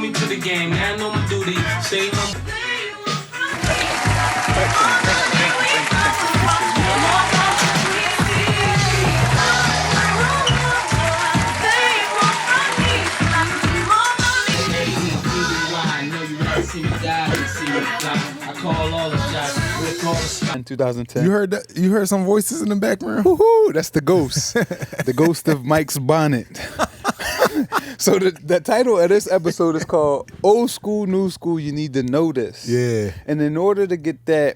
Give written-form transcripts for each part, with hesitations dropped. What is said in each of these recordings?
me to the game. Now I know my duty. Stay humble. I call all the shots. In 2010. You heard that? You heard some voices in the background? Woohoo! That's the ghost. The ghost of Mike's bonnet. So the title of this episode is called Old School, New School, You Need to Know This. Yeah. And in order to get the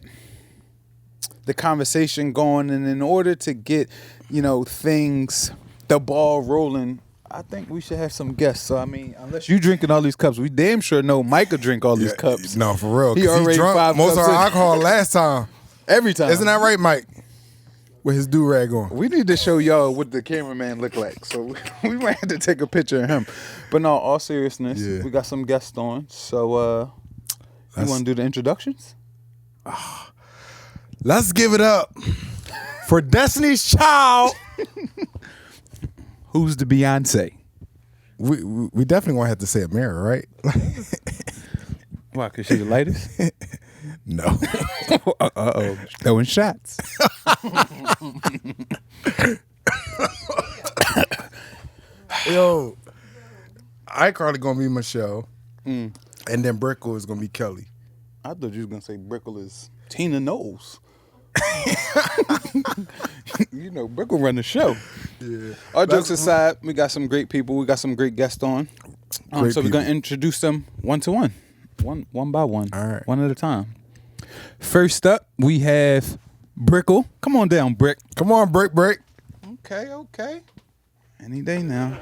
conversation going, and in order to get, the ball rolling, I think we should have some guests. So, I mean, unless you drinking all these cups, we damn sure know Mike will drink all these cups. No, for real. He already drunk 5 most of cups our in. alcohol last time. Every time. Isn't that right, Mike? With his do-rag on. We need to show y'all what the cameraman look like. So we might have to take a picture of him. But no, all seriousness, we got some guests on. So you want to do the introductions? Let's give it up for Destiny's Child. Who's the Beyonce? We definitely gonna have to say Amira, right? Why? Cause she the lightest? No. Uh-oh. Throwing shots. Yo, iCarly gonna be Michelle, and then Brickle is gonna be Kelly. I thought you was gonna say Brickle is Tina Knowles. Brickle run the show. Yeah. All jokes aside, we got some great people. We got some great guests on. So we're gonna introduce them one to one, one by one, all right, one at a time. First up, we have Brickle. Come on down, Brick. Come on, Brick. Okay. Any day now.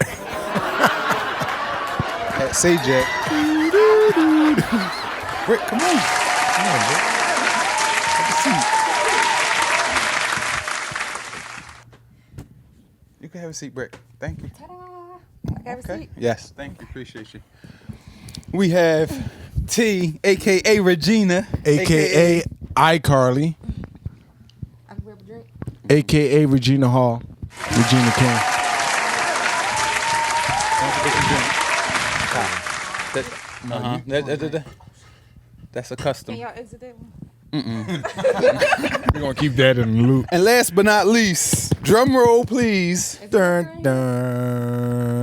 Say Jack. Brick, come on. Brick. Have a seat. You can have a seat, Brick. Thank you. Ta-da! I have a seat. Yes, thank you. Appreciate you. We have T, a.k.a. Regina. A.K.A. iCarly. I can grab a drink. A.K.A. Regina Hall. Regina King. That's a custom. Can y'all exit that one? We're gonna keep that in the loop. And last but not least, drum roll, please. Dun, dun.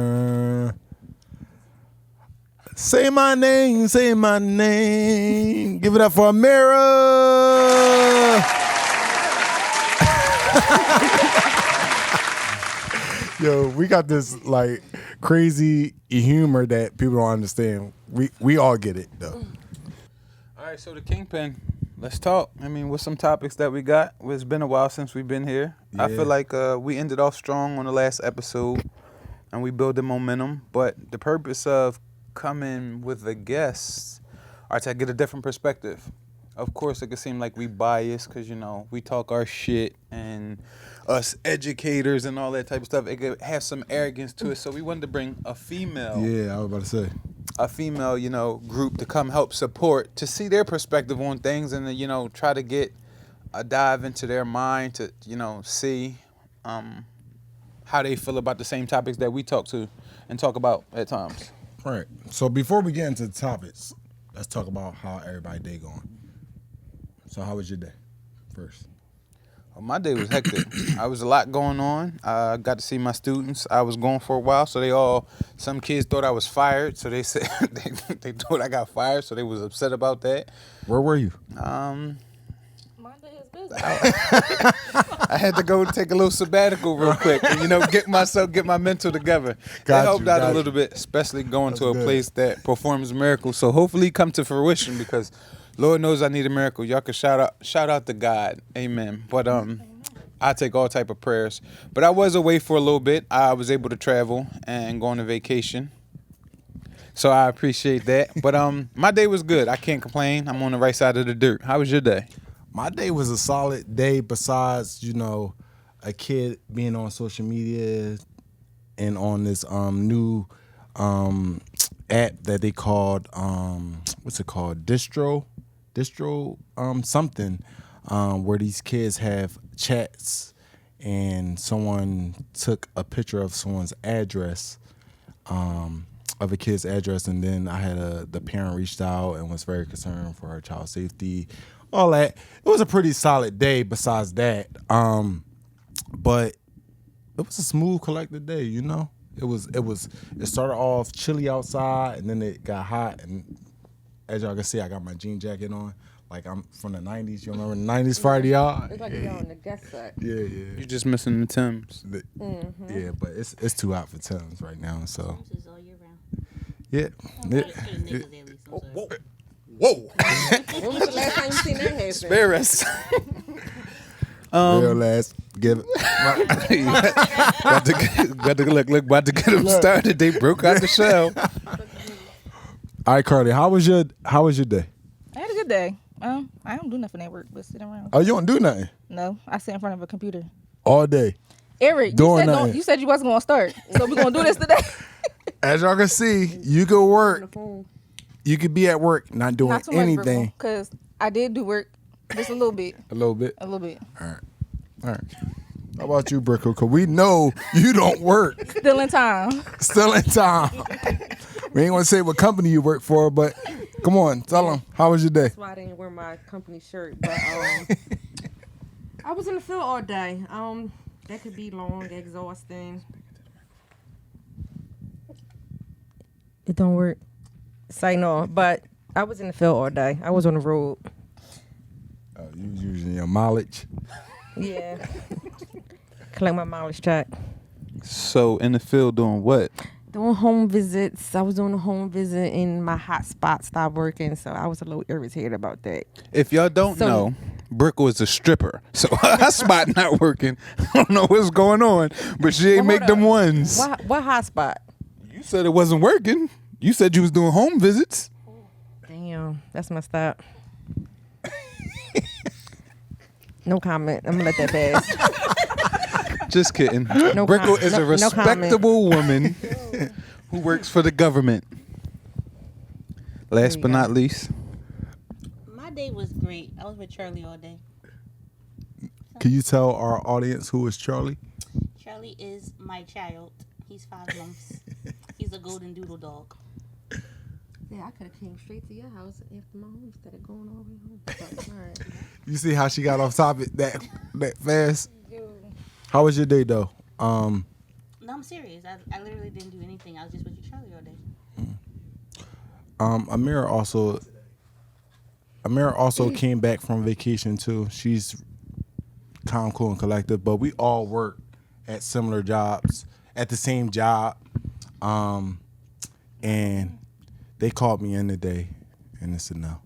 Say my name. Give it up for Amira. Yo, we got this like crazy humor that people don't understand. We all get it though. All right, so the Kingpin. Let's talk. I mean, what's some topics that we got? It's been a while since we've been here. Yeah. I feel like we ended off strong on the last episode, and we built the momentum. But the purpose of coming with a guest are to get a different perspective. Of course, it could seem like we biased because, we talk our shit and us educators and all that type of stuff. It could have some arrogance to it. So we wanted to bring a female. Yeah, I was about to say. A female, group to come help support, to see their perspective on things and, try to get a dive into their mind to, see how they feel about the same topics that we talk about at times. Right. So before we get into the topics, let's talk about how everybody's day going. So how was your day first? Well, my day was hectic. I was a lot going on. I got to see my students. I was gone for a while, so some kids thought I was fired, so they said they thought I got fired, so they was upset about that. Where were you? Mind his business. I had to go take a little sabbatical real quick and, get my mental together. That helped out a little bit, especially going to a place that performs miracles. So hopefully come to fruition because Lord knows I need a miracle. Y'all can shout out to God. Amen. But I take all type of prayers. But I was away for a little bit. I was able to travel and go on a vacation. So I appreciate that. But my day was good. I can't complain. I'm on the right side of the dirt. How was your day? My day was a solid day besides, a kid being on social media and on this new app that they called, what's it called? Distro something, where these kids have chats and someone took a picture of someone's address of a kid's address, and then I had the parent reached out and was very concerned for her child's safety, all that. It was a pretty solid day. Besides that, but it was a smooth, collected day. You know, it started off chilly outside, and then it got hot, and as y'all can see, I got my jean jacket on. Like I'm from the 90s. You remember the 90s Friday, y'all? It's like you're on the guest side. Yeah. You're just missing the Timbs. Yeah, but it's too hot for Timbs right now. So Timbs is all year round. yeah. Whoa. When was the last time you seen that happen? Spare us. Real last. Give it. about to get them started. They broke out the shell. All right, Carly, how was your day? I had a good day. I don't do nothing at work but sit around. Oh, you don't do nothing No, I sit in front of a computer. all day. Eric, you said you wasn't gonna start, so we're gonna do this today. As y'all can see, you could work. You could be at work, not doing Not too much, anything. because I did do work just a little bit. A little bit. A little bit. All right. How about you, Brickle? Because we know you don't work. Still in time. Still in time. We ain't gonna say what company you work for, but come on, tell them. How was your day? That's why I didn't wear my company shirt. But I was in the field all day. That could be long, exhausting. It don't work. Say no, but I was in the field all day. I was on the road. You using your mileage? Yeah. Collect my mileage check. So in the field doing what? Doing home visits. I was doing a home visit and my hotspot stopped working, so I was a little irritated about that. If y'all don't know, Brickle is a stripper. So her spot not working. I don't know what's going on, but she ain't make them ones. What hotspot? You said it wasn't working. You said you was doing home visits. Damn, that's messed up. No comment. I'm gonna let that pass. Just kidding. No Brickle com- is a no- no comment. respectable woman who works for the government. Last you but go. not least. My day was great. I was with Charlie all day. Can you tell our audience who is Charlie? Charlie is my child. He's 5 months. He's a golden doodle dog. Yeah, I could have came straight to your house after my home instead of going all the way home. But, all right. You see how she got off topic that fast? How was your day though? No, I'm serious. I literally didn't do anything. I was just with you, Charlie, all day. Amira also came back from vacation too. She's calm, cool, and collected, but we all work at similar jobs, at the same job. And they called me in today, and it's a no.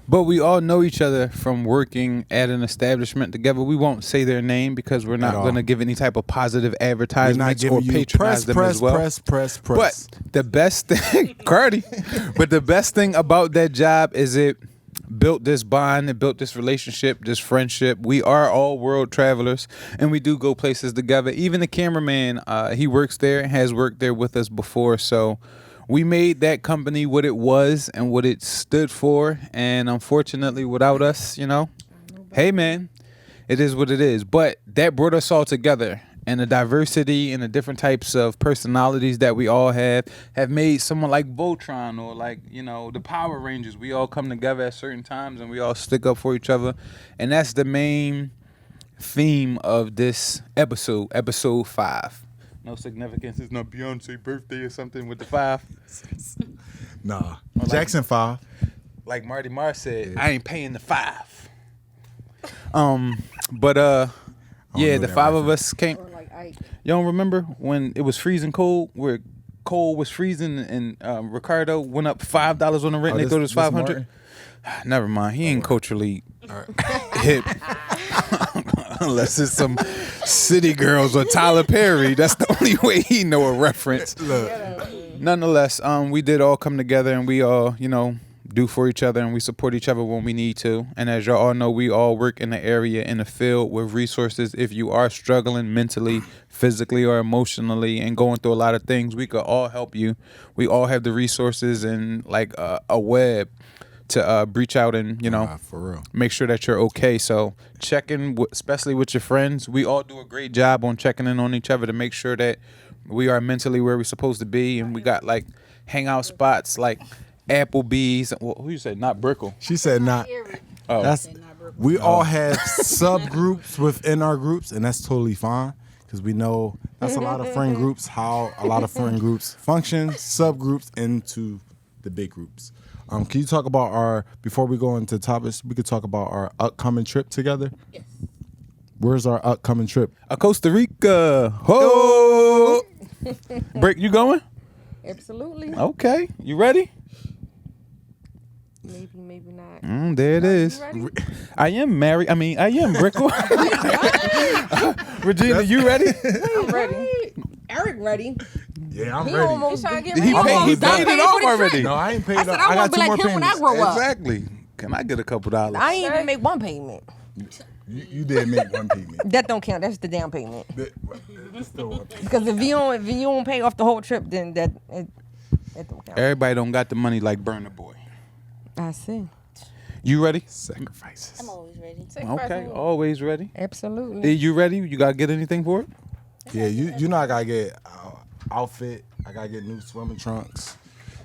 But we all know each other from working at an establishment together. We won't say their name because we're not going to give any type of positive advertisements or patronize them as well. Press. But the best thing, Cardi, but the best thing about that job is it built this bond, it built this relationship, this friendship. We are all world travelers, and we do go places together. Even the cameraman, he works there and has worked there with us before, so we made that company what it was and what it stood for, and unfortunately, without us, hey man, it is what it is. But that brought us all together, and the diversity and the different types of personalities that we all have made someone like Voltron or like, the Power Rangers. We all come together at certain times and we all stick up for each other, and that's the main theme of this episode 5. No significance. It's not Beyonce birthday or something with the 5. Nah, Jackson 5. Like Marty Marr said, I ain't paying the 5. But yeah, the 5 of us came. Or like Ike. You don't remember when it was freezing cold, where coal was freezing and Ricardo went up $5 on the rent and they thought it was 500? Never mind. He ain't culturally hip. Unless it's some City Girls or Tyler Perry. That's the only way he know a reference. Nonetheless, we did all come together and we all, do for each other and we support each other when we need to. And as y'all all know, we all work in the area, in the field with resources. If you are struggling mentally, physically, or emotionally and going through a lot of things, we could all help you. We all have the resources and like a web to reach out and, for real, make sure that you're okay. So check in, especially with your friends. We all do a great job on checking in on each other to make sure that We are mentally where we're supposed to be, and we got like hangout spots like Applebee's. Well, who you say? Not Brickle. She said not. Oh, That's we all have subgroups within our groups, and that's totally fine because we know that's a lot of friend groups. How a lot of friend groups function, subgroups into the big groups. Can you talk about our before we go into topics? We could talk about our upcoming trip together. Yes. Where's our upcoming trip? Costa Rica. Ho! Brick, you going? Absolutely. Okay, you ready? Maybe not. There it is. You ready? I am married. I am Brickle. Regina, you ready? I'm ready. Eric ready. Yeah, I'm He ready. almost trying to get He ready. paid Done it paying off for the already. trip. No, I ain't paid I up. said I I got want to two be more like him when I payments. grow up. Exactly. Can I get a couple dollars? I ain't even make one payment. You did make one payment. That don't count. That's the down payment. It's still one payment. Because if you don't pay off the whole trip, then that don't count. Everybody don't got the money like Burna Boy. I see. You ready? Sacrifices. I'm always ready. Okay, always ready. Absolutely. You ready? You gotta get anything for it? Yeah, you know I gotta get outfit. I gotta get new swimming trunks,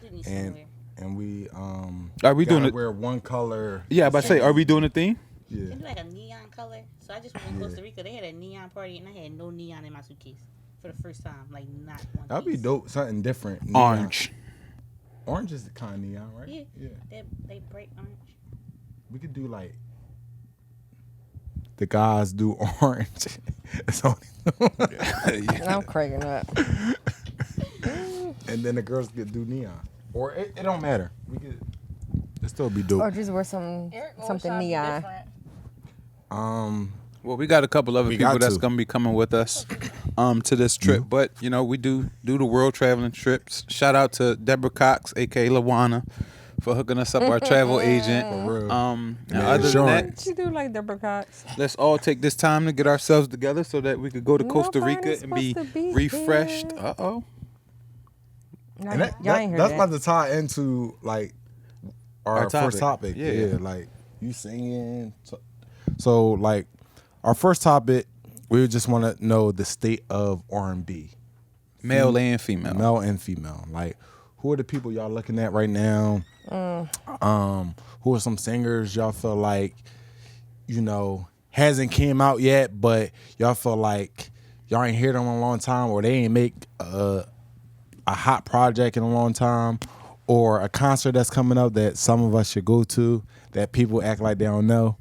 I do need and somewhere. and we Are we gotta doing it? wear one color. Yeah, but say, are we doing a theme? Yeah. Can do like a neon color. So I just went to Costa Rica. They had a neon party, and I had no neon in my suitcase for the first time. Like not one. That'd be piece. dope. Something different. Neon. Orange. Orange is the kind of neon, right? Yeah. They bright orange. We could do like the guys do orange. It's only I'm cracking up. and then the girls could do neon. Or it don't matter. We could it still be dope. Or just wear something neon. Well, we got a couple other We people got that's to. gonna be coming with us to this trip. But you know, we do the world traveling trips. Shout out to Deborah Cox, aka Lawana, for hooking us up our travel agent. For real. And Yeah, other than that, insurance. She do like Deborah Cox. let's all take this time to get ourselves together so that we could go to Costa Nobody's Rica and be supposed to be refreshed. there. Uh-oh. No, And y'all ain't heard that's that. about to tie into like our first topic. Yeah. Yeah, like you singing. So like our first topic, we just want to know the state of R&B, Male and female. male and female. Like who are the people y'all looking at right now? Who are some singers y'all feel like hasn't came out yet, but y'all feel like y'all ain't heard them in a long time, or they ain't make a hot project in a long time, or a concert that's coming up that some of us should go to that people act like they don't know.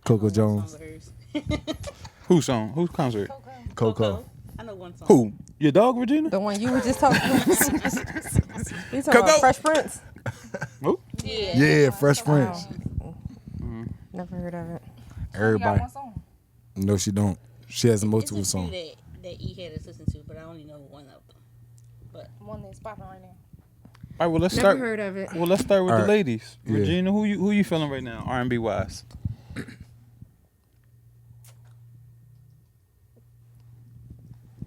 Coco Jones, Whose song? Whose concert? Coco. I know one song. Who? Your dog, Regina? The one you were just talking about. You talking Coco. about Fresh Prince? Who? Yeah. Yeah, Fresh Prince. Never heard of it. Everybody. No, she don't. She has multiple It's a few songs. that E had us listen to, but I only know one of them. But One that's popping right now. All right, well let's Never start. heard of it. Well, let's start with All the right. ladies. Yeah. Regina, who you feeling right now, R&B wise?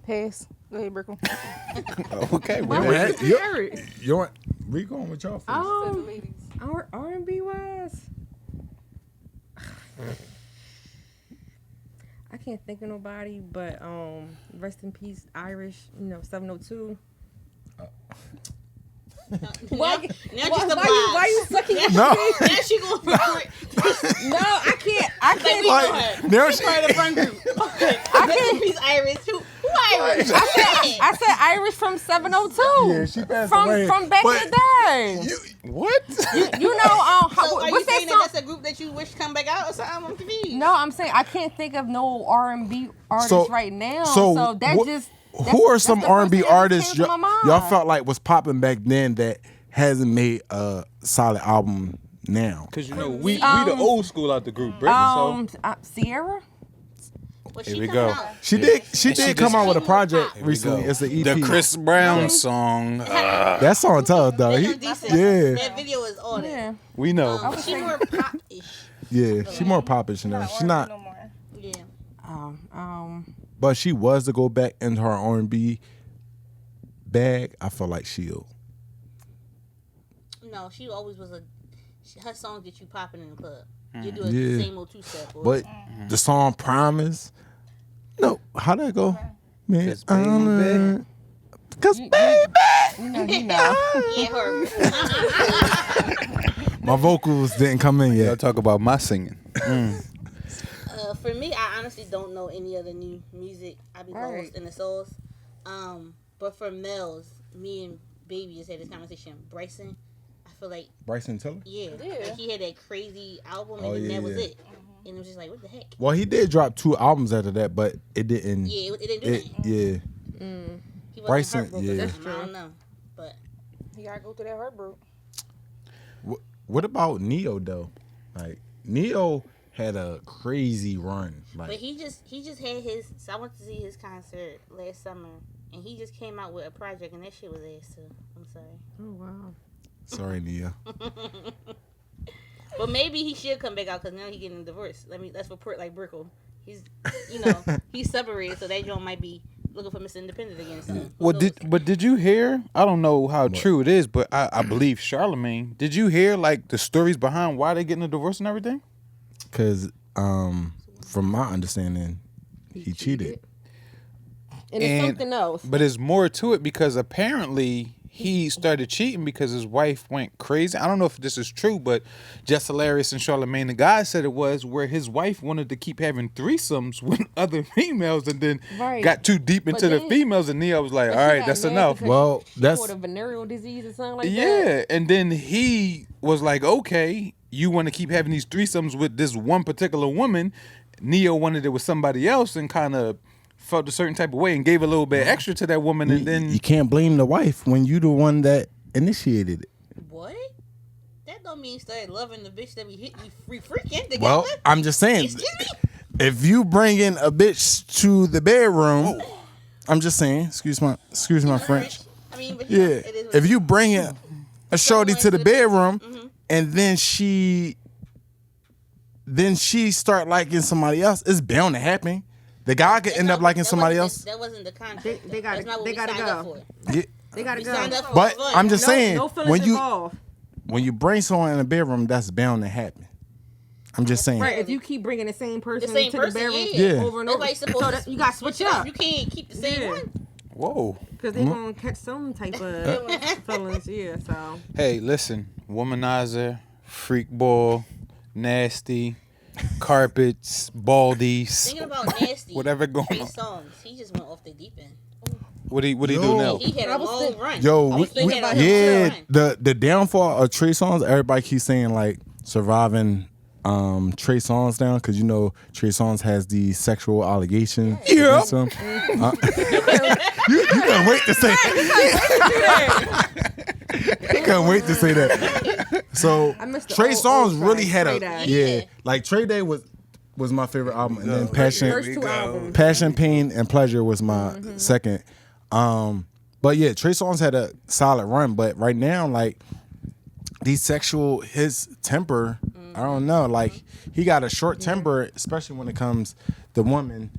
Pass. Go ahead, Brickle. Okay, Why well, would you say Eric? We going with y'all first. R&B wise, I can't think of nobody, but rest in peace, Irish. 702. now just the Why you sucking? No. Now she going for it. No, I can't. I can't. Like, now she, Part of the front group. Okay. Rest in peace, Iris. Who Iris? I said Irish from 702. Yeah, she passed from away, from back but in the day. what? You know, So are what's you that saying song? that that's a group that you wish come back out or something? I'm confused. No, I'm saying I can't think of no R&B artists So- right now. so So that what- just who are that's some the first R&B thing that artists came to my mind. y'all felt like was popping back then that hasn't made a solid album now? Because we the old school out the group, Brick. Sierra. Well, Here she we coming go. out. She did come out with a project we recently. go. It's an EP. The Chris Brown song. That song tough though. That's decent. Yeah, That video is on it. Yeah. We know. She more pop-ish. yeah. She more popish now. She not, No more. Yeah. but she was to go back into her R&B bag. I feel like she'll. No, she always was her songs get you popping in the club. You do a Yeah. same old two-step. But the song Promise. No, how'd that go? Me, Cause baby. Cause baby. Yeah, her. My vocals didn't come in Y'all yet. talk about my singing. For me, I honestly don't know any other new music. I be Right. lost in the souls. But for males, me and Baby just had this conversation. Bryson, I feel like Bryson Tiller? yeah. Yeah. Like he had that crazy album, and Oh, then yeah, that was yeah. it. And it was just like, what the heck? Well, he did drop 2 albums after that, but it didn't. Yeah, it didn't do that. Yeah. He wasn't Bryson, heartbroken. yeah. or That's something, I true. don't know. But You gotta go through that heartbreak. What about Neo though? Like Neo had a crazy run. but Like he just had his. So I went to see his concert last summer, and he just came out with a project, and that shit was ass too. I'm sorry. Oh wow. sorry, Neo. But maybe he should come back out because now he getting divorced. Let's report like Brickle. He's he's separated, so that joint might be looking for Mr. Independent again. So Well, did you hear? I don't know how true it is, but I believe Charlemagne. Did you hear like the stories behind why they getting a divorce and everything? Because from my understanding, he cheated. And it's something else. But there's more to it because apparently he started cheating because his wife went crazy. I don't know if this is true, but Just Hilarious and Charlemagne, the guy said it was where his wife wanted to keep having threesomes with other females and then Right. got too deep into the then- females, and Neo was like, But all she right, got that's mad enough. because Well, she that's caught a venereal disease or something like that. Yeah, and then he was like, okay, you want to keep having these threesomes with this one particular woman. Neo wanted it with somebody else and kind of felt a certain type of way and gave a little bit extra to that woman, and then you can't blame the wife when you the one that initiated it. what? That don't mean you started loving the bitch that we freaking together. Well, I'm just saying, Excuse me? if you bring in a bitch to the bedroom, I'm just saying, excuse my French. I mean, but Yeah, it is what if you bring in a shorty to the bedroom and then she start liking somebody else, it's bound to happen. The guy could end up liking somebody else. That wasn't the contract. They gotta- That's not what they we gotta signed up go. for. Yeah, They gotta We go. signed up for but fun. I'm just saying, no feelings when you involved. bring someone in the bedroom, that's bound to happen. I'm just saying. Right, if you keep bringing the same person same to person, the bedroom yeah. over and over, Nobody's supposed so to that, you got to switch up You can't keep the same Yeah. one. whoa. because they're gonna catch some type of feelings. Yeah, so Hey, listen, womanizer, freak ball, nasty, carpets, baldies, Thinking about nasty. whatever going Trey on. Songs, he just went off the deep end. What he do Yo. now? He had I a was long think- run. Yo, I was thinking about him yeah, on the run. the downfall of Trey Songz, everybody keeps saying like surviving Trey Songz down because Trey Songz has the sexual allegations. Yeah. against him. You couldn't wait to say that. You couldn't wait to say that. So I missed the Trey old Songz really side, had Trey a Day. yeah, like Trey Day was my favorite album, and then first Passion, two albums. Passion, Pain, and Pleasure was my second. But yeah, Trey Songz had a solid run, but right now, like his temper, I don't know. Like he got a short temper, especially when it comes to women.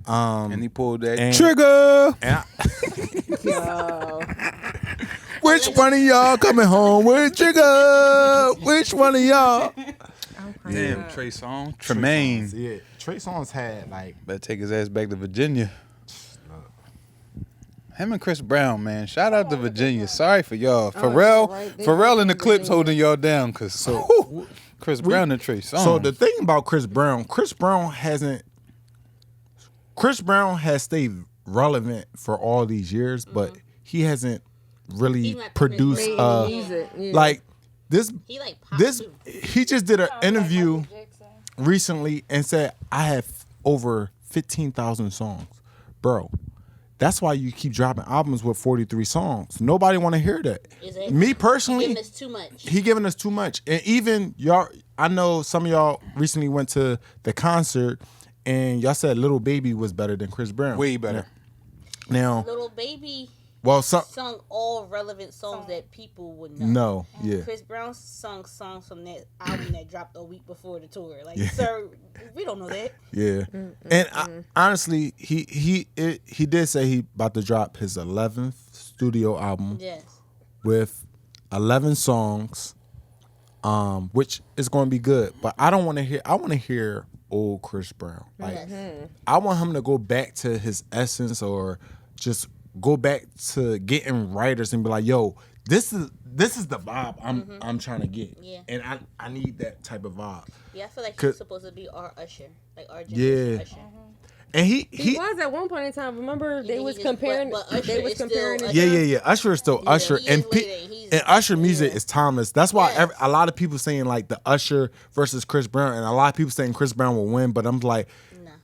And he pulled that and- trigger. And Yo. which one of y'all coming home with trigger? Which one of y'all? Damn, Trey Songz. Tremaine. Yeah, Trey Songz had like Better take his ass back to Virginia. Him and Chris Brown, man. Shout out to Virginia. Sorry for y'all. Pharrell, right. They Pharrell and the from Clips Virginia. holding y'all down, cause Chris Brown and Trey Songz. So the thing about Chris Brown has stayed relevant for all these years, but he hasn't really He's not produced Chris Brown. Yeah. Music, yeah. like this. He like pop This too. he just did an interview recently and said I have over 15,000 songs, bro. That's why you keep dropping albums with 43 songs. Nobody want to hear that. Exactly. Me personally, Giving us too much. he giving us too much. And even y'all, I know some of y'all recently went to the concert and y'all said Little Baby was better than Chris Brown. way better. Now, Little Baby well, sung all relevant songs that people would know. no, yeah. Chris Brown sung songs from that album that dropped a week before the tour. Like, sir, we don't know that. Yeah, and honestly, he did say he about to drop his 11th studio album Yes. with 11 songs, which is going to be good. But I don't want to hear. I want to hear old Chris Brown. Like I want him to go back to his essence, or just go back to getting writers and be like, yo, this is the vibe I'm trying to get. Yeah. And I need that type of vibe. Yeah, I feel like he's supposed to be our Usher, like our generation Usher. And he was at one point in time. Remember, they was is, comparing. but Usher They was is still comparing. Usher. Yeah. Usher is still Usher, he and is waiting. and Usher music is timeless. That's why Yes. a lot of people saying like the Usher versus Chris Brown, and a lot of people saying Chris Brown will win. But I'm like,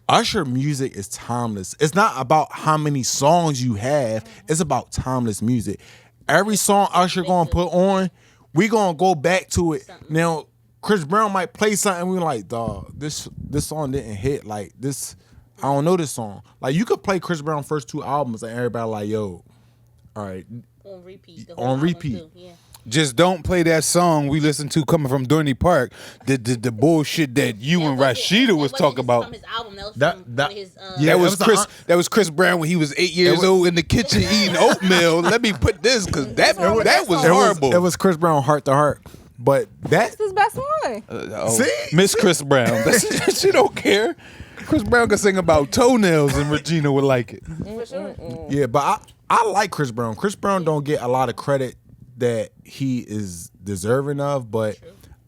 Usher music is timeless. It's not about how many songs you have. It's about timeless music. Every song Usher gonna put on, we gonna go back to it. Now, Chris Brown might play something. We like, dog, this song didn't hit. Like this, I don't know this song. Like you could play Chris Brown first 2 albums, and everybody like, yo, all right, On repeat. The On whole album repeat. too, yeah. Just don't play that song we listened to coming from Dorney Park. The bullshit that you and Rashida was talking about. From his album. That was That- from that- his. Yeah, That was it was Chris. That was Chris Brown when he was 8 years was- old in the kitchen eating oatmeal. Let me put this because that was horrible. It was Chris Brown, Heart to Heart. But that That's his best one. See? Miss Chris Brown. She don't care. Chris Brown can sing about toenails and Regina would like it. For sure. Yeah, but I like Chris Brown. Chris Brown don't get a lot of credit that he is deserving of, but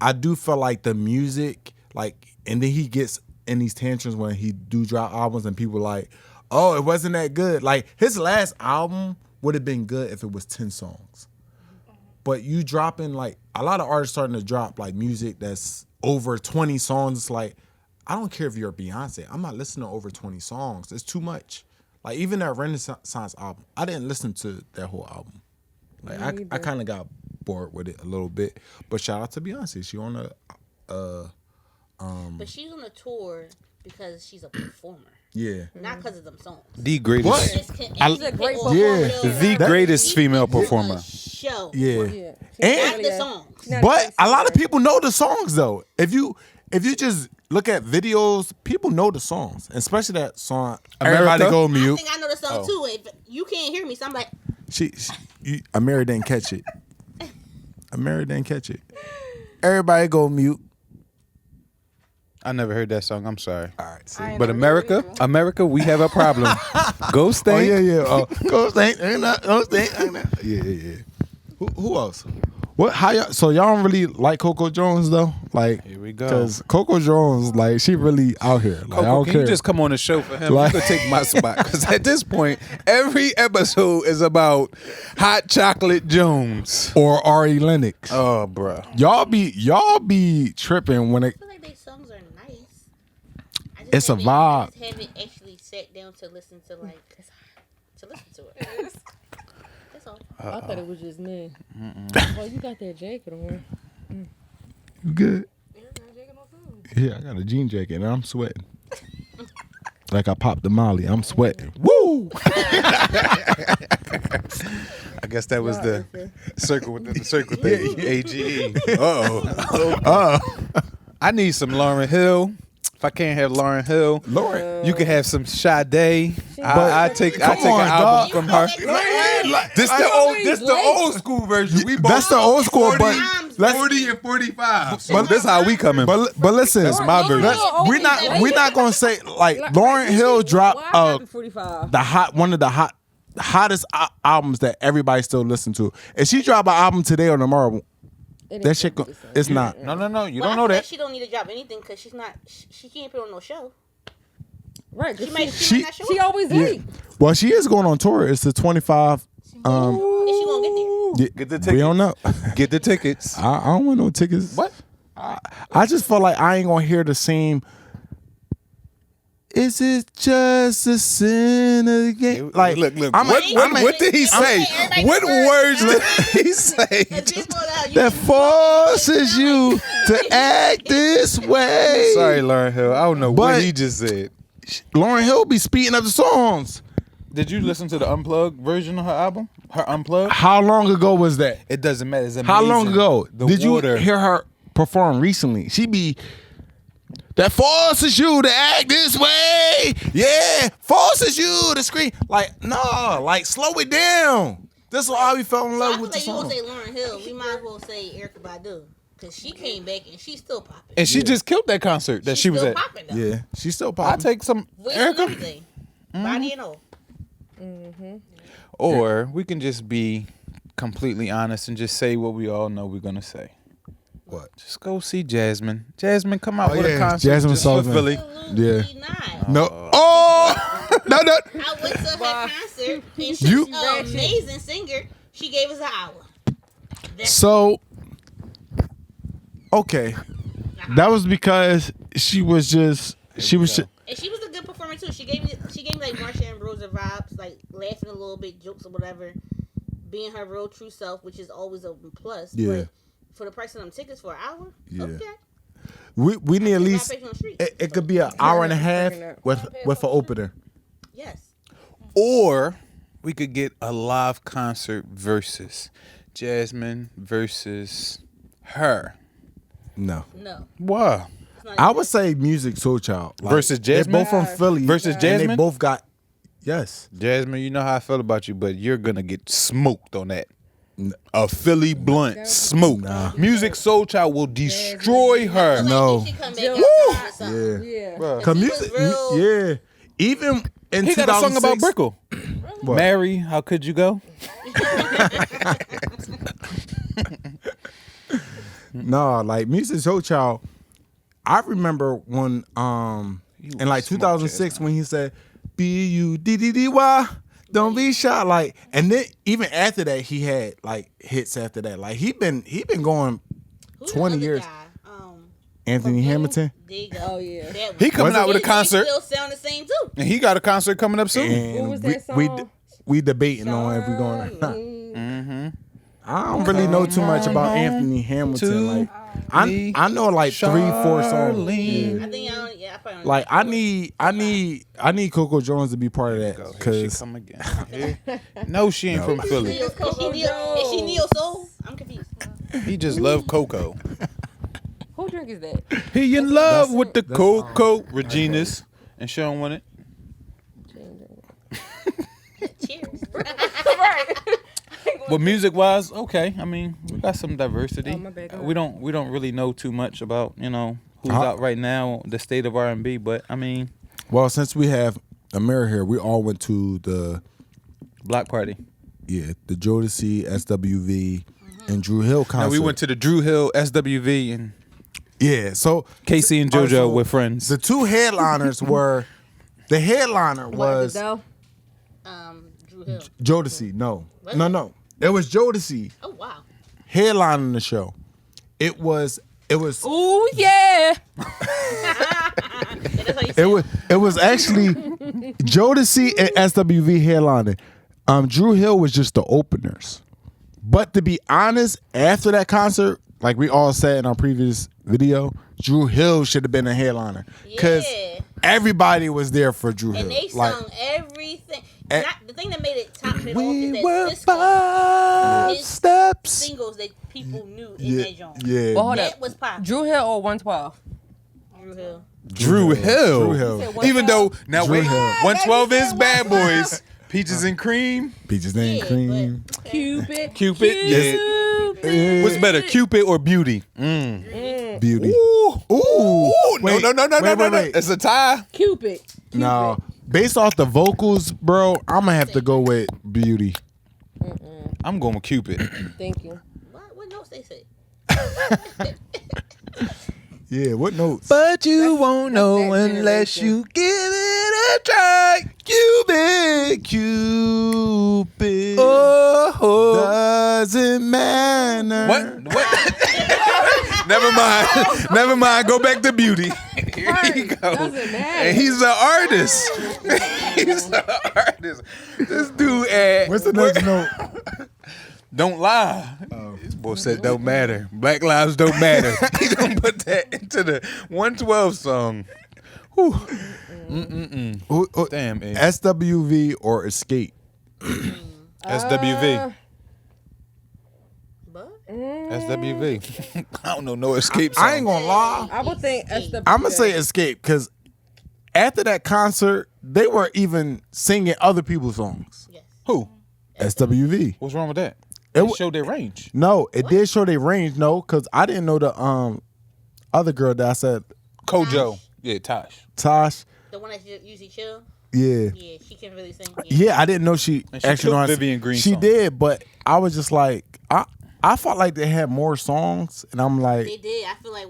I do feel like the music, like, and then he gets in these tantrums when he do drop albums and people like, oh, it wasn't that good. Like his last album would have been good if it was 10 songs. But you dropping, like, a lot of artists starting to drop like music that's over 20 songs. It's like, I don't care if you're Beyonce. I'm not listening to over 20 songs. It's too much. Like even that Renaissance album, I didn't listen to that whole album. Like I kind of got bored with it a little bit. But shout out to Beyonce. She on a But she's on a tour because she's a performer, yeah. not because of them songs. The greatest. What? She's a great The greatest female performer. Show. Yeah. Yeah. And Not the songs. but a lot of people know the songs though. If you just look at videos, people know the songs, especially that song. Everybody America? go I mute. think I know the song too. If you can't hear me, so I'm like, Amiri didn't catch it. Amiri didn't catch it. Everybody go mute. I never heard that song. I'm sorry. All right. See. But America, we have a problem. Ghost Oh thing. yeah. Oh, Ghost ain't not. Ghost ain't not. Yeah. Who else? What? How y'all? So y'all don't really like Coco Jones though? Like Here we go. Because Coco Jones, like she really out here. Like I Coco, don't can care. you just come on the show for him? Like- You could take my spot because at this point, every episode is about Hot Chocolate Jones. or Ari Lennox. Oh, bro. Y'all be tripping when it. I feel like these songs are nice. I just It's a haven't- vibe. I just haven't actually sat down to listen to it. That's all. I thought it was just me. Oh, you got that jacket on. You good? Yeah, I got a jacket on too. Yeah, I got a jean jacket and I'm sweating. Like I popped the Molly, I'm sweating. Woo! I guess that was the circle within the circle thing. AGE. I need some Lauryn Hill. If I can't have Lauryn Hill, Lord. you can have some Sade. I take Come an on, album dog. from her. This the old school version. We both That's the old school, but 40 and 45. So this how we coming. but listen, That's my version. we're not gonna say like Lauryn Hill dropped Why happened 45? one of the hottest albums that everybody still listen to. If she drop an album today or tomorrow, that shit it's not. No. You Well, don't I know feel like that. she don't need to drop anything because she's not. She can't put on no show. Right. She might not show She up. always late. Well, she is going on tour. It's the 25. Is she gonna get there? Get the tickets. We don't know. Get the tickets. I don't want no tickets. What? I just feel like I ain't gonna hear the same. Is it just a sin of the game? Like, look. I'm What did he say? everybody What prefer- words did he say? that forces you to act this way. Sorry, Lauryn Hill. I don't know what But- he just said. Lauryn Hill be speeding up the songs. Did you listen to the unplugged version of her album? Her unplugged? How long ago was that? It doesn't matter. It's amazing. How long ago? The Did water. you hear her perform recently? She be that forces you to act this way. Yeah, forces you to scream. Like, no, like slow it down. This is why we fell in I love feel with the like you gonna song. say Lauryn Hill. We might as well say Erykah Badu. Cause she came back and she's still popping. And she just killed that concert that she was still at. Popping, though. Yeah, she's still I'll popping. take some Voice and Erica. everything. Body and all. Or we can just be completely honest and just say what we all know we're gonna say. What? Just go see Jasmine. Jasmine, come out Oh, with a yeah, concert Jasmine just for Sullivan. Philly. Absolutely not. No. Oh no. I went to her concert and she's You- an amazing singer. She gave us an hour. So, okay, that was because she was just And she was a good performer too. She gave me like Marsha Ambrosius vibes, like laughing a little bit, jokes or whatever, being her real true self, which is always a plus. Yeah. But for the price of them tickets for an hour, Yeah. okay. we need at Not least paying on the street. it could be an hour and a half with an opener. Yes. Or we could get a live concert versus Jasmine versus her. No, No. Wow. It's not I even- would say Music Soul Child Versus Jasmine? They're both from Philly Versus and Jasmine? they both got yes. Jasmine, you know how I feel about you, but you're gonna get smoked on that. A Philly blunt smoke. Music Soul Child will destroy her. Like No. she should come back Yeah. out or something. Yeah, Yeah. cause he music, was real- yeah. Even in He got a song about 2006 Brickle. What? Mary, how could you go? No, like Music Soul Child. I remember when in like 2006 when he said B-U-D-D-D-Y, don't be shy. Like, and then even after that he had like hits after that. Like he been going Who the 20 other years. guy? Anthony Hamilton. There you go. Oh, yeah. That He coming Was out with a His concert, still sound the same too. and he got a concert coming up soon. And What was that we song? we debating on if we going or not. Mm-hmm. I don't really know too much about Anthony Hamilton. Like I know like 3-4 songs. Charlene. Yeah. I think I don't. Yeah, I probably don't. Like I need Coco Jones to be part of that Here she because come again. Here. No, she ain't from Philly. Is she neo soul? I'm confused. He just love Coco. Who drink is that? He in love with the Coco. Regina's and she don't want it. Cheers. But music wise, okay. I mean, we got some diversity. Oh, my bad. Go We don't really know too much about who's Huh? out right now, the state of R&B. But I mean, well, since we have a mirror here, we all went to the Block Party. the Jodeci, SWV, and Drew Hill concert. Now we went to the Drew Hill, SWV, and so Casey and all right, JoJo so were friends. The two headliners were the headliner was Adele? Drew Hill. Jodeci. No, Was no, it? no. It was Jodeci Oh wow. headlining the show. It was. Ooh, yeah. Yeah, that's how you say It was actually Jodeci and SWV headlining. Drew Hill was just the openers. But to be honest, after that concert, like we all said in our previous video, Drew Hill should have been a headliner because Yeah. everybody was there for Drew Hill. And they Like, sung everything. Eh. The thing that made it top it off we is were that Cisco 5 his steps. singles that people knew in yeah, that genre. yeah. Well, hold That up. was pop. Drew Hill or 112? Drew Hill. Drew Hill. Drew Hill. Even though now Drew wait, Hill. 112 is Bad Boys, Peaches and Cream, Peaches and Yeah, Cream. Cupid. Cupid. Yeah. What's better, Cupid or Beauty? Beauty. Ooh, Ooh. no, no. Wait. It's a tie. Cupid. No. Based off the vocals, bro, I'm gonna have to go with Beauty. I'm going with Cupid. Thank you. What notes they say? Yeah, what notes? But you won't know that unless generation. you give it a try. Cupid, Cupid. Oh, Doesn't matter. what? Never mind. Go back to Beauty. Here he goes. Doesn't matter. And he's an artist. He's an artist. This dude What's the next note? Don't lie. This boy said don't matter. Black lives don't matter. He gonna put that into the 112 song. Whew. Damn, eh. SWV or Escape? SWV. But SWV. I don't know no escape song. I ain't gonna lie. I would think SWV. I'm gonna say Escape because after that concert, they were even singing other people's songs. yes. Who? SWV. What's wrong with that? It showed their range. No, it did show their range. No, because I didn't know the other girl that I said Kojo. Yeah, Tosh. The one that usually chill. Yeah. Yeah, she can really sing. Yeah, I didn't know she And she actually killed know Vivian Green She song. did, but I was just like, I felt like they had more songs, and I'm like, They did. I feel like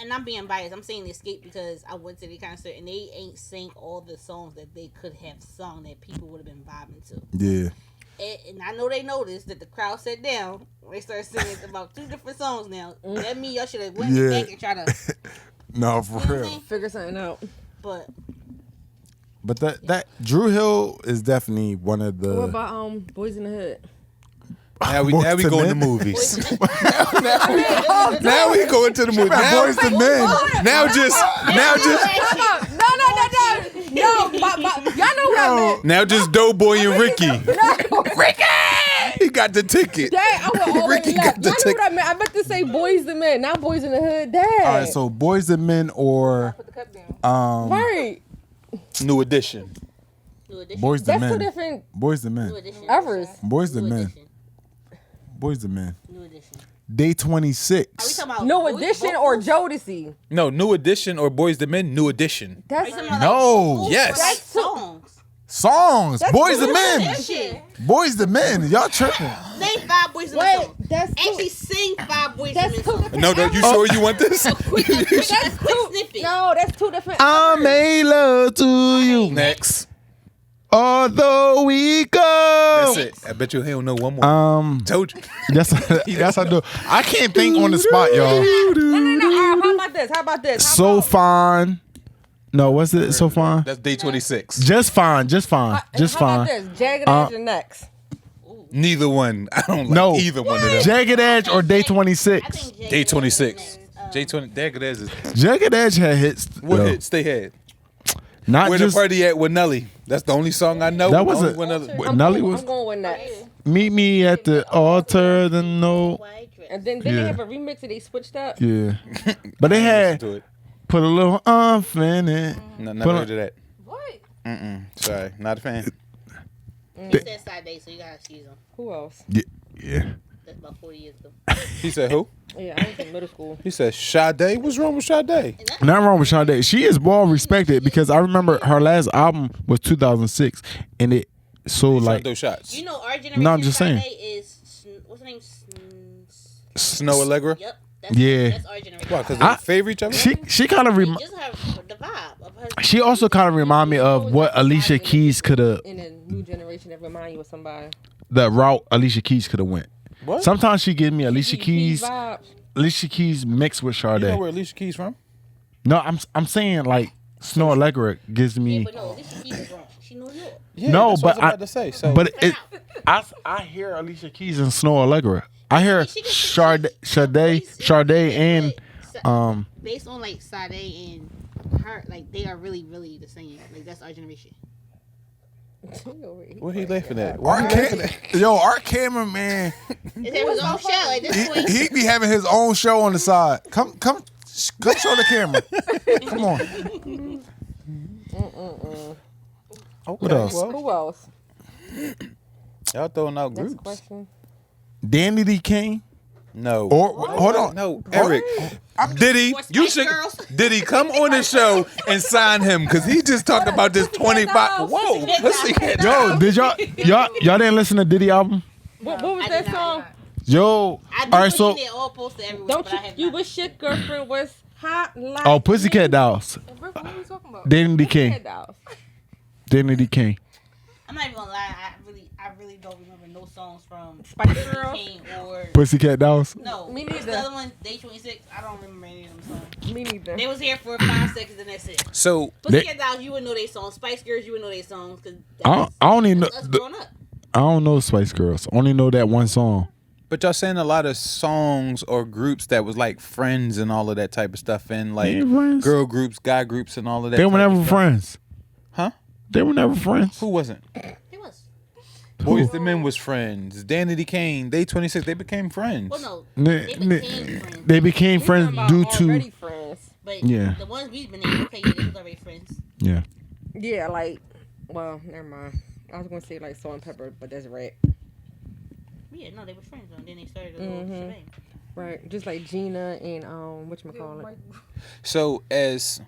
and I'm being biased. I'm saying Escape because I went to the concert and they ain't sing all the songs that they could have sung that people would have been vibing to. yeah. And I know they noticed that the crowd sat down when they started singing about 2 different songs now. That means y'all should have went back and tried to No, for you know what I'm real. saying? Figure something out. But That Drew Hill is definitely one of the. What about Boys in the Hood? Now we Boys go to in the Men. movies. Now we go into the movies. Now, Boys to Men. now just No, y'all know what I meant. now just Doughboy and Ricky. Ricky, he got the ticket. Dad, I would always Ricky laugh. got the Y'all know ticket. what I meant. I meant to say Boys and Men, not Boys in the Hood. Dad. All right, so Boys to Men or Put the cup down. right. New edition. New Edition. Boys to That's two Men. different Boys to New Men. Edition. efforts. Boys to New Men. Edition. Boys to Men. New Edition. Day Are we 26. talking about No voice Edition vocals? or Jodeci. No, New edition or Boys the Men. New edition. Are That's you talking about No. vocals Yes. or, like, That's too- songs. Songs. Boys to Men. That shit. Boys to Men. Y'all tripping. Sing 5 Boys and Men wait. songs. That's Actually, two. sing 5 Boys and That's Men two songs. different. No, you sure you want this? That's Quick two. snippet. No, that's two different. I made love to you. Next. Although we go. That's it. I bet you he don't know one more. Told you. Yes, yes, I do. I can't think on the spot, y'all. No. All right, how about this? How about this? How So about, fine. No, what's it? So fine. That's day 26. Just fine. Just fine. Just how about fine. this? Jagged Edge and next. Neither one. I don't like No. either one of them. Jagged Edge or Day 26. I think Day 26. J20. Jagged Edge is Jagged Edge had hits. what though. hits they had. Not Where just the party at with Nelly. That's the only song I know. That The was only a- one other- But Nelly was I'm going with next. meet me at the altar. The no. White dress. And then Yeah. they have a remix that they switched up. Yeah, but they Listen had to it. put a little umph in it. No, Put never on- heard of that. What? Sorry, not a fan. He said side day, so you gotta excuse him. Who else? Yeah. That's about 40 years ago. He said who? Yeah, I was in middle school. He said Sade. What's wrong with Sade? Not wrong with Sade. She is well respected because I remember her last album was 2006, and it sold like Those shots. You know, our generation. No, I'm just saying. Sade is what's her name? Snow Allegra. Yep. That's, Yeah. That's our generation. Why? Because I- they favor each other. she kind of Just her the vibe of her. she also kind of remind me of what Alicia Keys could have In a new generation that remind you of somebody. the route Alicia Keys could have went. What? Sometimes she give me Alicia Keys vibes. mixed with You know Sade. where Alicia Keys from? No, I'm saying like Snow Allegra gives Yeah, me but no, Alicia Keys is wrong. She New York. Yeah, no, that's but what I was about to say. So, but it I hear Alicia Keys and Snow Allegra. I hear Sade and Based on like Sade and her, like they are really, really the same. Like that's our generation. what he laughing at? our our cameraman, It's his own show at this point. he be having his own show on the side. Come show the camera. Come on. Okay, What else? Well, Who else? y'all throwing out Next groups? question. Danny D. King No. or hold on. No, Eric. Diddy, Or you Spice should. Girls. Diddy, come on the show and sign him because he just talked about this 25. Whoa, let's see. Yo, did y'all didn't listen to Diddy album? What was I that did not. song? Yo, I do all right, so believe they're all posted everywhere, Don't but you? I have You not. wish your girlfriend was hot like oh, Pussycat Dolls, Rick, what are we talking about? Danny D. King, Pussycat Dolls. Danny D. King. I'm not even gonna lie. I really don't remember no songs from Spice Girls? King or Pussycat Dolls. no. Me What's neither. The other one, Day 26. I don't remember any of them songs. Me neither. They was here for 5 seconds and that's it. So, Pussycat Dolls, you would know their songs. Spice Girls, you would know their songs because I don't even know. us growing up. I don't know Spice Girls. Only know that one song. but y'all saying a lot of songs or groups that was like friends and all of that type of stuff, and like They ain't friends. girl groups, guy groups, and all of that. They were type of never stuff. friends. Huh? They were never friends. Who wasn't? It was. Boys the Men was friends. Danny D. Kane, Day 26, they became friends. Well, no. They They became friends. they became We friends talking about due to already friends. But Yeah. the ones we've been in, okay, yeah, they was already friends. yeah. Yeah, like, well, never mind. I was gonna say like Salt and Pepper, but that's right. Yeah, no, they were friends, and then they started a little shebang. Right, just like Gina and whatchamacallit. So as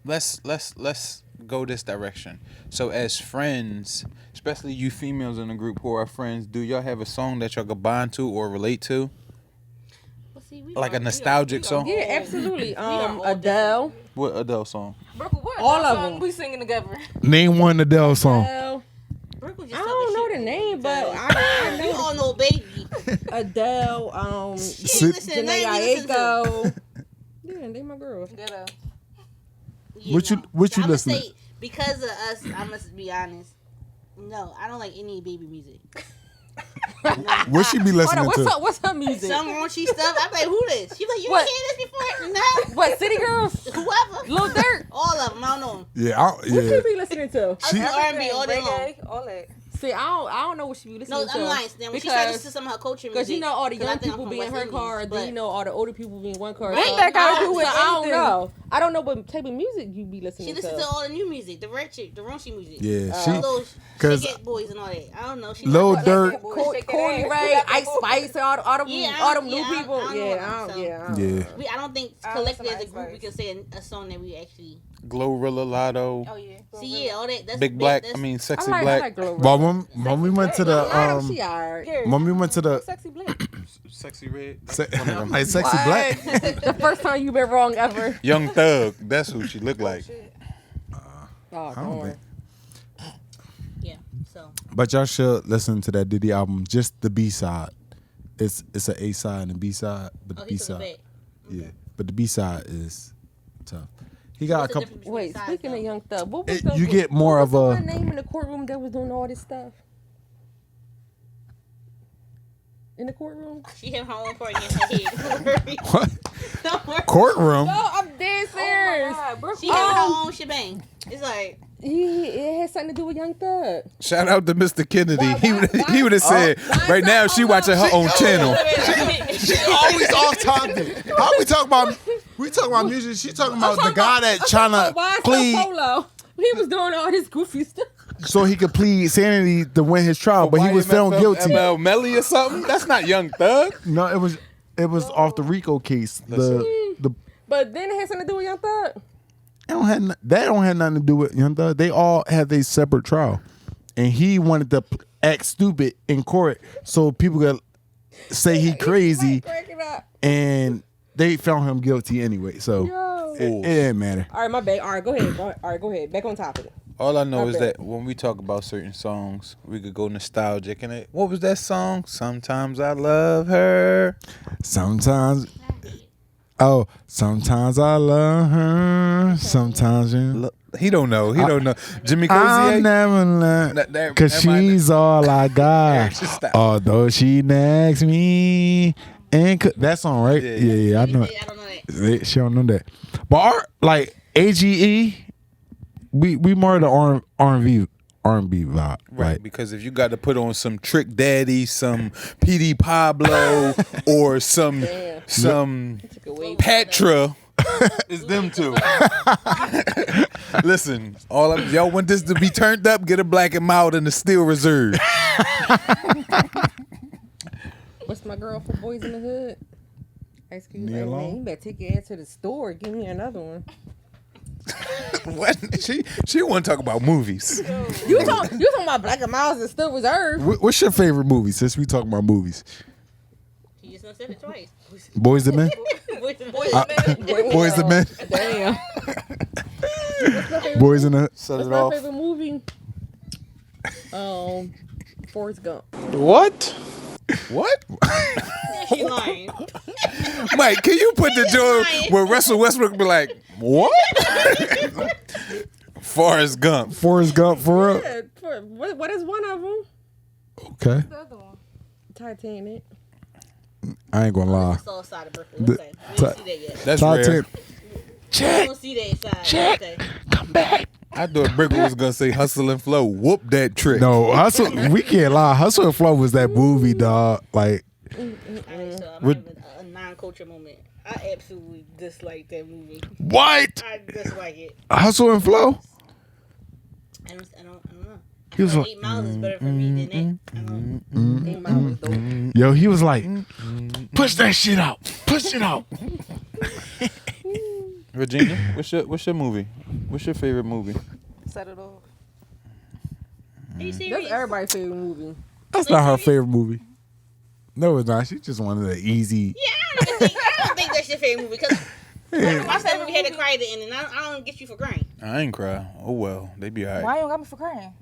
let's go this direction. So as friends, especially you females in the group who are friends, do y'all have a song that y'all can bond to or relate to? Well, see, Like a nostalgic song? Yeah, absolutely. Adele. What Adele song? All of them. We singing together. Name one Adele song. Adele. Brooke was I just don't know talking the shit, name, but because I we know all know Baby. Adele. She ain't listen, Janae I ain't listen to. Aiko. Yeah, they my girls. Ghetto. Yeah, What you I'ma listen to? say, because of us, I must be honest. No, I don't like any Baby music. What she be listening Hold on, to? what's her music? Some raunchy stuff. I'm like, who this? She like, you What? ain't hear this before? No. What, City Girls? Whoever. Lil Durk? All of them. I don't know them. Yeah, What yeah. she be listening to? I listen to R&B all day long. Reggae, all that. See, I don't know what she be listening No, to. I'm lying. Now, when she started listening to some of her culture music. Because you know all the 'cause I young think I'm people from be in West her Indies, car, then but- you know all the older people be in one car. Right. So That got to do so with I don't anything. know. I don't know what type of music you be listening She to. listens to all the new music, the ratchet, the raunchy music. Yeah, All she those 'cause- shake boys and all that. I don't know. She Lil like- Durk. Corey Ray, Ice Spice, all them new I people. don't Yeah, know I them, don't. so. Yeah. I don't think I collectively listen as to a group Ice we can say a song that we actually Glorilla Lotto, Oh yeah. see. Yeah, all that. That's Big Black. That's, I mean, I Sexy like Black. Glorilla. But when we went to the I don't see alright. when we went to the Sexy Black. Sexy Red. I'm like sexy black. The first time you been wrong ever. Young Thug. That's who she looked like. Oh, I don't darn. think. yeah. So But y'all should listen to that Diddy album, just the B side. It's an A side and a B side, but the oh, B he took it side, back. yeah, but the B side is tough. He got a What's the couple. difference between Wait, sides, speaking though? of Young Thug, what was the, You get more what of was a. the name in the courtroom that was doing all this stuff? In the courtroom? She had her own part in her head. Don't worry. What? Don't worry. Courtroom. No, I'm dead serious. She had her own shebang. It's like It had something to do with Young Thug. Shout out to Mr. Kennedy. Why- He would have said, right now she watching her own channel. She always off topic. How we talk about music? She talking about the guy that trying to plead Polo. He was doing all this goofy stuff. so he could plead sanity to win his trial, but he was found guilty. ML Melly or something? That's not Young Thug. No, it was off the RICO case. The But then it had something to do with Young Thug. that don't have nothing to do with Young Thug. They all had their separate trial, and he wanted to act stupid in court so people could say he crazy, Break it up. and they found him guilty anyway. So Yo. it didn't matter. All right, my bad. All right, go ahead. All right, go ahead. Back on topic. All I know is Okay. that when we talk about certain songs, we could go nostalgic in it. What was that song? Sometimes I love her. Sometimes I love her. Sometimes Look, he don't know. He don't know. Jimmy I'll Cozier. never learn. Cause Never mind. she's all I got. Just stop. Although she nags me. And that song, right? Yeah, Yeah, I know. I don't know that. She don't know that. But our like AGE, we more the R&B vibe, Right, right? because if you got to put on some Trick Daddy, some PD Pablo, or some Patra, it's them two. Listen, y'all want this to be turned up? Get a Black and Mild and the Steel Reserve. What's my girl for Boys in the Hood? Excuse me, Nia Long? man. You better take your ass to the store. Give me another one. What? She want to talk about movies. You talking about Black and Miles and Still Reserve? What's your favorite movie? Since we talking about movies, She just done said it twice. Boys and Men. Boys and Boys and Men. Damn. Boys in the. Set What's it my off. favorite movie? Forrest Gump. What? What? She lying. Mike, can you put the joke where Russell Westbrook be like, what? Forrest Gump. Forrest Gump for real. Yeah, what is one of them? Okay, The other one. Titanic. I ain't gonna lie. Soul side of Brooklyn. Okay. We don't see that yet. That's rare. Titanic. We don't see that side. Okay. Come back. I thought Brick was gonna say Hustle and Flow. Whoop that trick. No, Hustle. We can't lie. Hustle and Flow was that movie, dog. Like, Alright, so I'm having a non-culture moment. I absolutely dislike that movie. what? I dislike it. Hustle and Flow. I don't know. He was like, 8 Miles is better for me than that. 8 Miles though. yo, he was like, push that shit out. Push it out. Virginia, what's your movie? What's your favorite movie? Set it off. Are you That's serious? everybody's favorite movie. That's not her favorite movie. No, it's not. She just wanted the easy. Yeah, I don't think that's your favorite movie because my favorite movie had to cry at the end, and I don't get you for crying. I ain't cry. Oh well, they be alright. Why you don't got me for crying?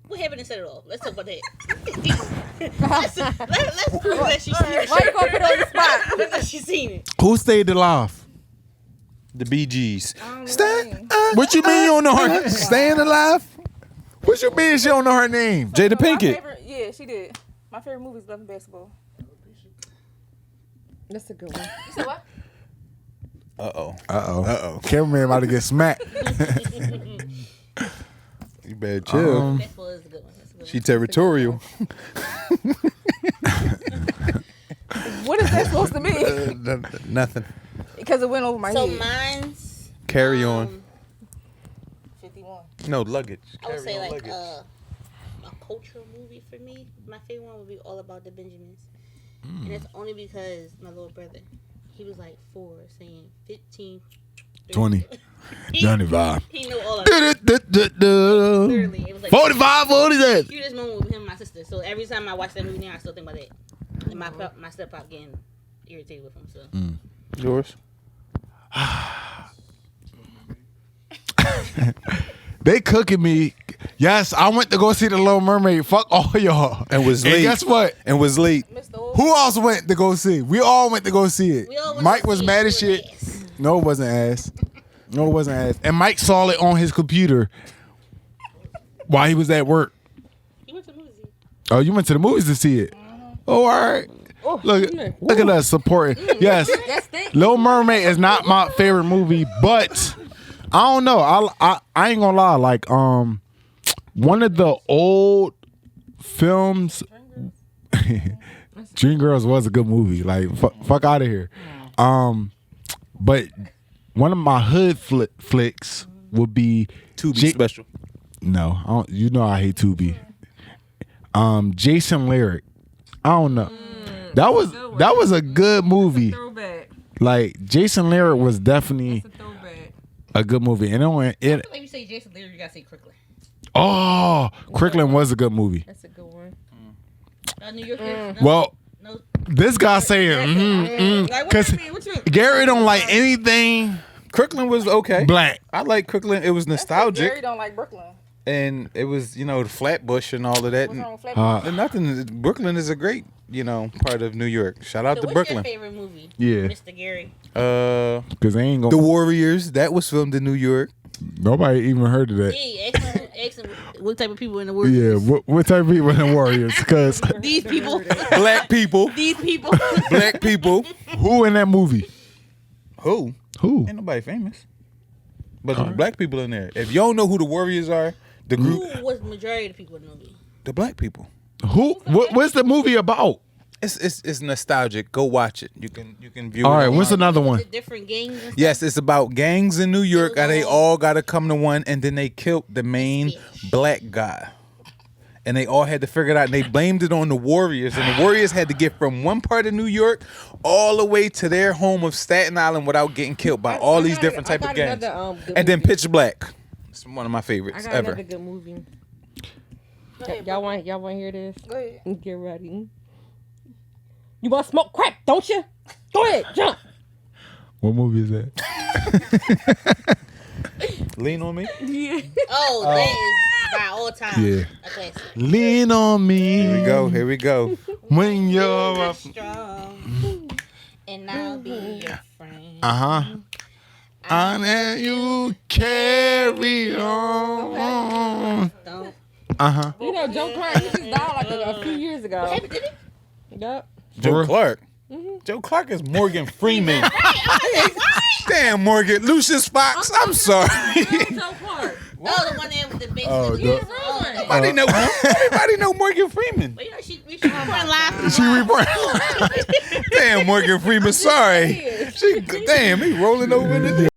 What happened to Set It Off? Let's talk about that. let's prove that she's seen it. Why you gonna put her on the spot? Let's that she's seen it. Who stayed alive? The Bee Gees. Stay. What you mean you don't know her? Staying alive? What you mean she don't know her name? Jada Pinkett. Yeah, she did. My favorite movie is Love and Basketball. That's a good one. You said what? Uh-oh. Cameraman about to get smacked. You better chill. Basketball is a good one. That's a good She territorial. What is that supposed to mean? Nothing. Because it went over my So head. mine's Carry on. 51. No, luggage. I would say Carry on like luggage. a cultural movie for me. My favorite one would be All About the Benjamins, and it's only because my little brother, he was like 4, saying 15, 20. He 95. He knew all of it. Literally, it was like 45, 46. cutest moment with him and my sister. So every time I watch that movie now, I still think about that. And my step pop getting irritated with him. So Yours? They cooking me. Yes, I went to go see The Little Mermaid. Fuck all y'all. And was late. guess what? And was late. Who else went to go see? We all went to go see it. we all went Mike to was see mad it. as shit. Yes. No, it wasn't ass. No, it wasn't ass. And Mike saw it on his computer while he was at work. He went to the movies. Oh, you went to the movies to see it? Oh, all right. Look at us supporting. Yes, Little Mermaid is not my favorite movie, but I don't know. I ain't gonna lie. Like one of the old films, Dreamgirls was a good movie. Like fuck out of here. But one of my hood flicks would be Tubi special. No, I don't, you know I hate Tubi. Jason Lyric. I don't know. That was a good movie. Throwback. Like Jason Lyric was definitely That's a throwback. a good movie. And Like you say Jason Lear, you gotta say Crooklyn. oh, Crooklyn was a good movie. That's a good one. New York. No, Well, no. this guy saying Like, what because you mean? What you mean? Gary don't like anything Crooklyn was okay. black. I like Crooklyn. It was Gary nostalgic. don't like Brooklyn. And it was, the Flatbush and all of that. What's wrong with Flatbush? Nothing. Brooklyn is a great, part of New York. Shout out So to what's Brooklyn. your favorite movie? Yeah. Mr. Gary. Because they ain't The gonna. Warriors. That was filmed in New York. Nobody even heard of that. Hey, ask him what type of people in the world. Yeah, what type of people in the Warriors? Because These people. Black people. These people. Black people. who in that movie? Who? Who? Ain't nobody famous. But there's black people in there. If you don't know who the Warriors are, the group, Who was the majority of the people in the movie? the black people. Who? What's the movie about? It's nostalgic. Go watch it. You can view All it. right, online. what's another one? The different gangs. And stuff? Yes, it's about gangs in New York, and they all got to come to one, and then they killed the main black guy. And they all had to figure it out, and they blamed it on the Warriors. And the Warriors had to get from one part of New York all the way to their home of Staten Island without getting killed by all these different type of gangs. Good And then movie. Pitch Black. It's one of my I favorites got ever. another good movie. Go ahead, Y'all want to hear this? Go ahead. Get ready. You want to smoke crack, don't you? Go ahead, jump. What movie is that? Lean on me. Yeah. Oh, that is by all time. Yeah. A classic. Lean on me. Here we go. When you're You're up. strong, and I'll be your friend. And then you carry on. Don't. You know, Joe Clark, he just died like a few years ago. What happened, did it? Yep. Joe Clark. Joe Clark is Morgan Freeman. Damn, Morgan. Lucius Fox. I'm sorry. Joe Clark. Oh, the one there with the big. Oh, Yeah, the- Everybody know Morgan Freeman. But you know, she reporting live. She reborn. Damn, Morgan Freeman. Sorry. Damn, he rolling over in the